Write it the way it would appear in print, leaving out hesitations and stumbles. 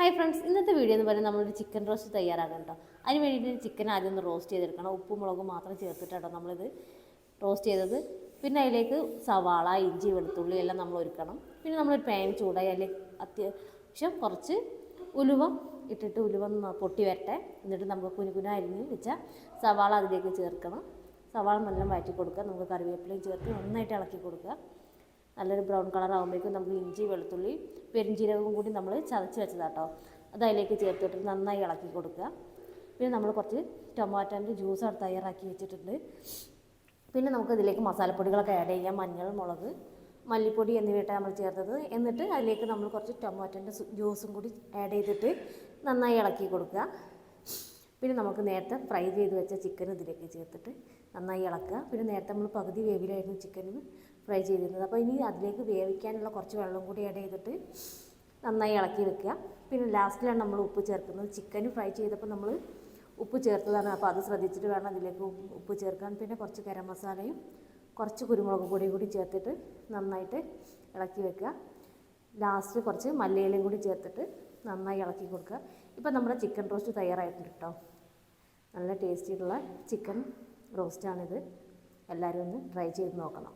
Hi friends, ഇന്നത്തെ video എന്ന് പറയുന്നത് നമ്മളൊരു ചിക്കൻ റോസ്റ്റ് തയ്യാറാക്കണം കേട്ടോ. അതിന് വേണ്ടിയിട്ട് ചിക്കൻ ആദ്യം ഒന്ന് റോസ്റ്റ് ചെയ്തെടുക്കണം. ഉപ്പും മുളകും മാത്രം ചേർത്തിട്ടാണ് നമ്മളിത് റോസ്റ്റ് ചെയ്തത്. പിന്നെ അതിലേക്ക് സവാള, ഇഞ്ചി, വെളുത്തുള്ളി എല്ലാം നമ്മൾ ഒരുക്കണം. പിന്നെ നമ്മളൊരു പാൻ ചൂടായി അതിലേക്ക് അത്യാവശ്യം കുറച്ച് ഉലുവ ഇട്ടിട്ട് ഉലുവ പൊട്ടി വരട്ടെ. എന്നിട്ട് നമുക്ക് കുനുകുന അരിഞ്ഞ് വെച്ച സവാള അതിലേക്ക് ചേർക്കണം. സവാള നല്ല വഴറ്റി കൊടുക്കുക. നമുക്ക് കറിവേപ്പിലയും ചേർത്ത് നന്നായിട്ട് ഇളക്കി കൊടുക്കുക. നല്ലൊരു ബ്രൗൺ കളർ ആകുമ്പോഴേക്കും നമുക്ക് ഇഞ്ചി, വെളുത്തുള്ളി, പെരിഞ്ചീരകവും കൂടി നമ്മൾ ചതച്ച് വെച്ചതാട്ടോ, അത് അതിലേക്ക് ചേർത്തിട്ട് നന്നായി ഇളക്കി കൊടുക്കുക. പിന്നെ നമ്മൾ കുറച്ച് ടൊമാറ്റോൻ്റെ ജ്യൂസ് അവിടെ തയ്യാറാക്കി വെച്ചിട്ടുണ്ട്. പിന്നെ നമുക്ക് ഇതിലേക്ക് മസാലപ്പൊടികളൊക്കെ ആഡ് ചെയ്യാം. മഞ്ഞൾ, മുളക്, മല്ലിപ്പൊടി എന്നിവയിട്ടാണ് നമ്മൾ ചേർത്തത്. എന്നിട്ട് അതിലേക്ക് നമ്മൾ കുറച്ച് ടൊമാറ്റോൻ്റെ ജ്യൂസും കൂടി ആഡ് ചെയ്തിട്ട് നന്നായി ഇളക്കി കൊടുക്കുക. പിന്നെ നമുക്ക് നേരത്തെ ഫ്രൈ ചെയ്ത് വെച്ച ചിക്കൻ ഇതിലേക്ക് ചേർത്തിട്ട് നന്നായി ഇളക്കുക. പിന്നെ നേരത്തെ നമ്മൾ പകുതി വേവിലായിരുന്നു ചിക്കനിന് ഫ്രൈ ചെയ്തിരുന്നത്. അപ്പോൾ ഇനി അതിലേക്ക് വേവിക്കാനുള്ള കുറച്ച് വെള്ളം കൂടി ആഡ് ചെയ്തിട്ട് നന്നായി ഇളക്കി വെക്കുക. പിന്നെ ലാസ്റ്റിലാണ് നമ്മൾ ഉപ്പ് ചേർക്കുന്നത്. ചിക്കൻ ഫ്രൈ ചെയ്തപ്പോൾ നമ്മൾ ഉപ്പ് ചേർത്തതാണ്, അപ്പോൾ അത് ശ്രദ്ധിച്ചിട്ട് വേണം അതിലേക്ക് ഉപ്പ് ചേർക്കാൻ. പിന്നെ കുറച്ച് ഗരം മസാലയും കുറച്ച് കുരുമുളക് പൊടിയും കൂടി ചേർത്തിട്ട് നന്നായിട്ട് ഇളക്കി വെക്കുക. ലാസ്റ്റ് കുറച്ച് മല്ലിയിലയും കൂടി ചേർത്തിട്ട് നന്നായി ഇളക്കി കൊടുക്കുക. ഇപ്പോൾ നമ്മുടെ ചിക്കൻ റോസ്റ്റ് തയ്യാറായിട്ടുണ്ട് കേട്ടോ. നല്ല ടേസ്റ്റിയുള്ള ചിക്കൻ റോസ്റ്റാണിത്. എല്ലാവരും ഒന്ന് ട്രൈ ചെയ്ത് നോക്കണം.